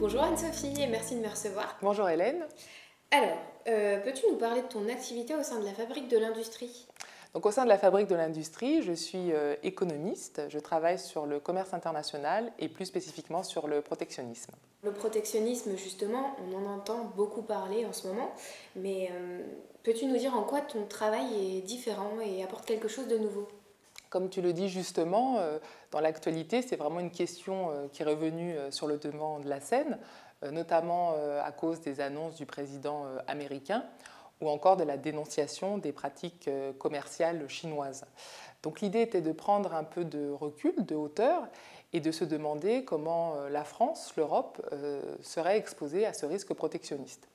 Bonjour Anne-Sophie et merci de me recevoir. Bonjour Hélène. Alors, peux-tu nous parler de ton activité au sein de la Fabrique de l'Industrie? Donc, au sein de la Fabrique de l'Industrie, je suis économiste. Je travaille sur le commerce international et plus spécifiquement sur le protectionnisme. Le protectionnisme, justement, on en entend beaucoup parler en ce moment, mais peux-tu nous dire en quoi ton travail est différent et apporte quelque chose de nouveau? Comme tu le dis justement, dans l'actualité, c'est vraiment une question qui est revenue sur le devant de la scène, notamment à cause des annonces du président américain ou encore de la dénonciation des pratiques commerciales chinoises. Donc l'idée était de prendre un peu de recul, de hauteur, et de se demander comment la France, l'Europe, serait exposée à ce risque protectionniste.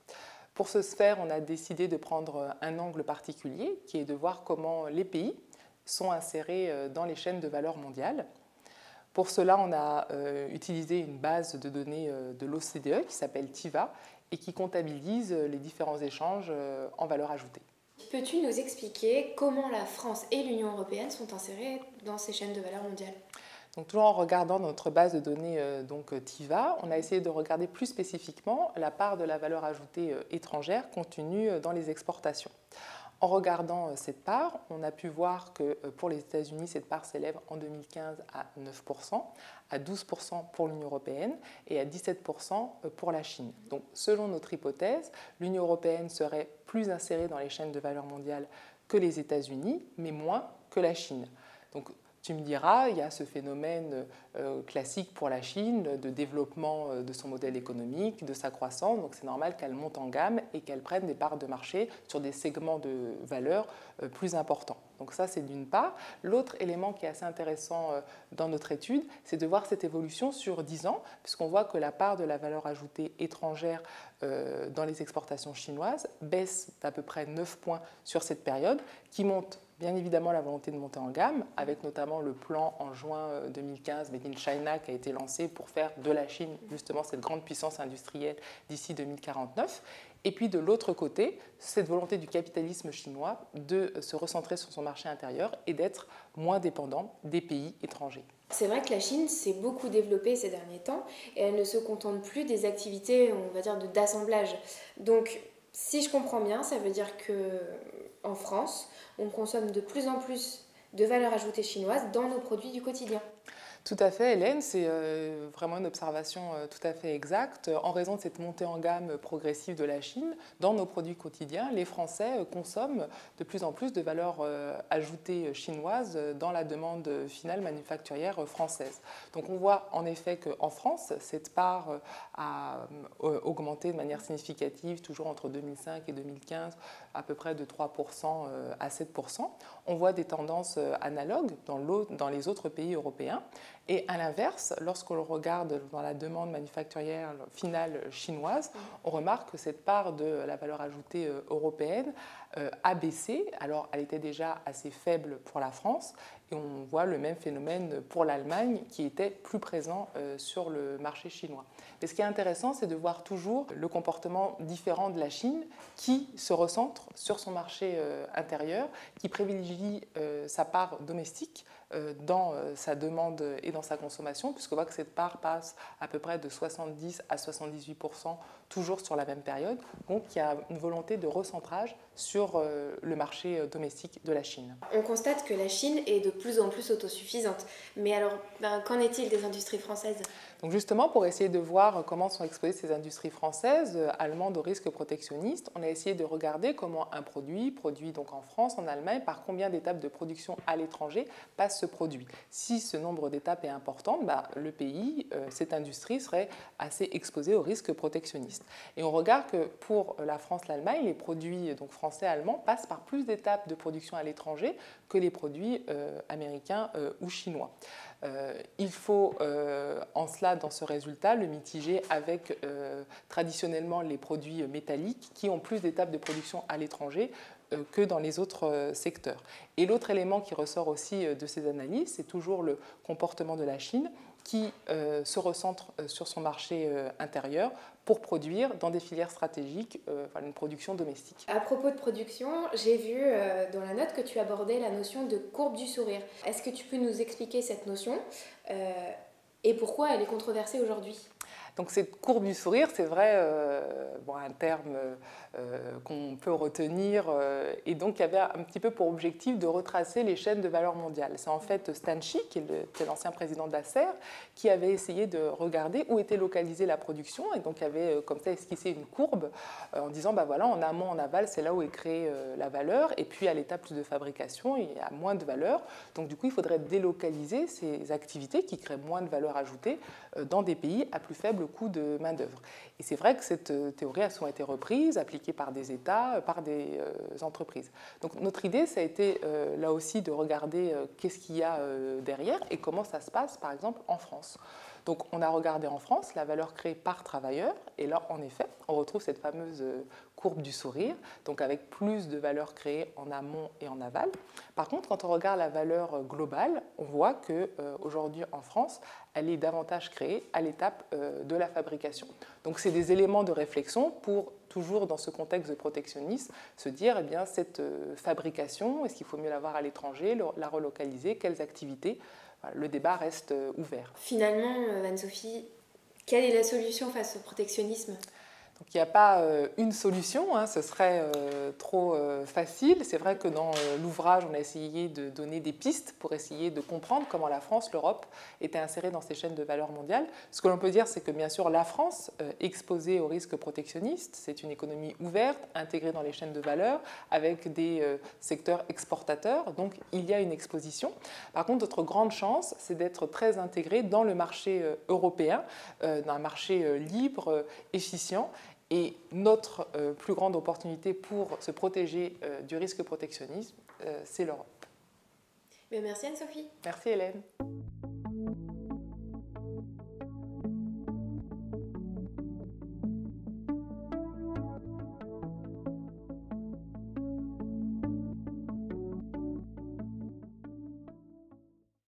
Pour ce faire, on a décidé de prendre un angle particulier, qui est de voir comment les pays sont insérés dans les chaînes de valeur mondiales. Pour cela, on a utilisé une base de données de l'OCDE qui s'appelle TIVA et qui comptabilise les différents échanges en valeur ajoutée. Peux-tu nous expliquer comment la France et l'Union européenne sont insérées dans ces chaînes de valeur mondiales? Donc, toujours en regardant notre base de données TIVA, on a essayé de regarder plus spécifiquement la part de la valeur ajoutée étrangère contenue dans les exportations. En regardant cette part, on a pu voir que pour les États-Unis, cette part s'élève en 2015 à 9%, à 12% pour l'Union européenne et à 17% pour la Chine. Donc, selon notre hypothèse, l'Union européenne serait plus insérée dans les chaînes de valeur mondiale que les États-Unis, mais moins que la Chine. Donc, tu me diras, il y a ce phénomène classique pour la Chine de développement de son modèle économique, de sa croissance, donc c'est normal qu'elle monte en gamme et qu'elle prenne des parts de marché sur des segments de valeur plus importants. Donc ça, c'est d'une part. L'autre élément qui est assez intéressant dans notre étude, c'est de voir cette évolution sur 10 ans, puisqu'on voit que la part de la valeur ajoutée étrangère dans les exportations chinoises baisse d'à peu près 9 points sur cette période, qui monte bien évidemment la volonté de monter en gamme, avec notamment le plan en juin 2015 Made in China qui a été lancé pour faire de la Chine justement cette grande puissance industrielle d'ici 2049. Et puis de l'autre côté, cette volonté du capitalisme chinois de se recentrer sur son marché intérieur et d'être moins dépendant des pays étrangers. C'est vrai que la Chine s'est beaucoup développée ces derniers temps et elle ne se contente plus des activités, on va dire, d'assemblage. Donc, si je comprends bien, ça veut dire que en France, on consomme de plus en plus de valeur ajoutée chinoise dans nos produits du quotidien. Tout à fait, Hélène, c'est vraiment une observation tout à fait exacte. En raison de cette montée en gamme progressive de la Chine, dans nos produits quotidiens, les Français consomment de plus en plus de valeur ajoutée chinoise dans la demande finale manufacturière française. Donc on voit en effet qu'en France, cette part a augmenté de manière significative, toujours entre 2005 et 2015, à peu près de 3% à 7%. On voit des tendances analogues dans les autres pays européens. Et à l'inverse, lorsqu'on regarde dans la demande manufacturière finale chinoise, on remarque que cette part de la valeur ajoutée européenne a baissé. Alors, elle était déjà assez faible pour la France et on voit le même phénomène pour l'Allemagne qui était plus présent sur le marché chinois. Mais ce qui est intéressant, c'est de voir toujours le comportement différent de la Chine qui se recentre sur son marché intérieur, qui privilégie sa part domestique dans sa demande et dans sa consommation, puisqu'on voit que cette part passe à peu près de 70 à 78% toujours sur la même période. Donc il y a une volonté de recentrage sur le marché domestique de la Chine. On constate que la Chine est de plus en plus autosuffisante. Mais alors, qu'en est-il des industries françaises? Donc justement, pour essayer de voir comment sont exposées ces industries françaises allemandes au risque protectionniste, on a essayé de regarder comment un produit, produit donc en France, en Allemagne, par combien d'étapes de production à l'étranger passe ce produit. Si ce nombre d'étapes est important, le pays, cette industrie serait assez exposée au risque protectionniste. Et on regarde que pour la France, l'Allemagne, les produits donc français, allemands passent par plus d'étapes de production à l'étranger que les produits américains ou chinois. Il faut en cela, dans ce résultat, le mitiger avec traditionnellement les produits métalliques qui ont plus d'étapes de production à l'étranger que dans les autres secteurs. Et l'autre élément qui ressort aussi de ces analyses, c'est toujours le comportement de la Chine qui se recentre sur son marché intérieur pour produire dans des filières stratégiques une production domestique. À propos de production, j'ai vu dans la note que tu abordais la notion de courbe du sourire. Est-ce que tu peux nous expliquer cette notion et pourquoi elle est controversée aujourd'hui? Donc cette courbe du sourire, c'est vrai, un terme qu'on peut retenir, et donc il y avait un petit peu pour objectif de retracer les chaînes de valeur mondiale. C'est en fait Stanchi, qui est l'ancien président d'Acer, qui avait essayé de regarder où était localisée la production, et donc il avait comme ça esquissé une courbe en disant, voilà, en amont, en aval, c'est là où est créée la valeur, et puis à l'étape plus de fabrication, il y a moins de valeur. Donc du coup, il faudrait délocaliser ces activités qui créent moins de valeur ajoutée dans des pays à plus faible coût de main-d'œuvre. Et c'est vrai que cette théorie a souvent été reprise, appliquée par des États, par des entreprises. Donc notre idée, ça a été là aussi de regarder qu'est-ce qu'il y a derrière et comment ça se passe, par exemple, en France. Donc on a regardé en France la valeur créée par travailleur, et là, en effet, on retrouve cette fameuse courbe du sourire, donc avec plus de valeur créée en amont et en aval. Par contre, quand on regarde la valeur globale, on voit qu'aujourd'hui en France, elle est davantage créée à l'étape de la fabrication. Donc c'est des éléments de réflexion pour, toujours dans ce contexte de protectionnisme, se dire, eh bien, cette fabrication, est-ce qu'il faut mieux l'avoir à l'étranger, la relocaliser, quelles activités? Voilà, le débat reste ouvert. Finalement, Anne-Sophie, quelle est la solution face au protectionnisme ? Donc il n'y a pas une solution, hein, ce serait trop facile. C'est vrai que dans l'ouvrage, on a essayé de donner des pistes pour essayer de comprendre comment la France, l'Europe étaient insérées dans ces chaînes de valeur mondiale. Ce que l'on peut dire, c'est que bien sûr la France, exposée au risque protectionniste, c'est une économie ouverte, intégrée dans les chaînes de valeur, avec des secteurs exportateurs, donc il y a une exposition. Par contre, notre grande chance, c'est d'être très intégré dans le marché européen, dans un marché libre, efficient. Et notre plus grande opportunité pour se protéger du risque protectionnisme, c'est l'Europe. Merci Anne-Sophie. Merci Hélène.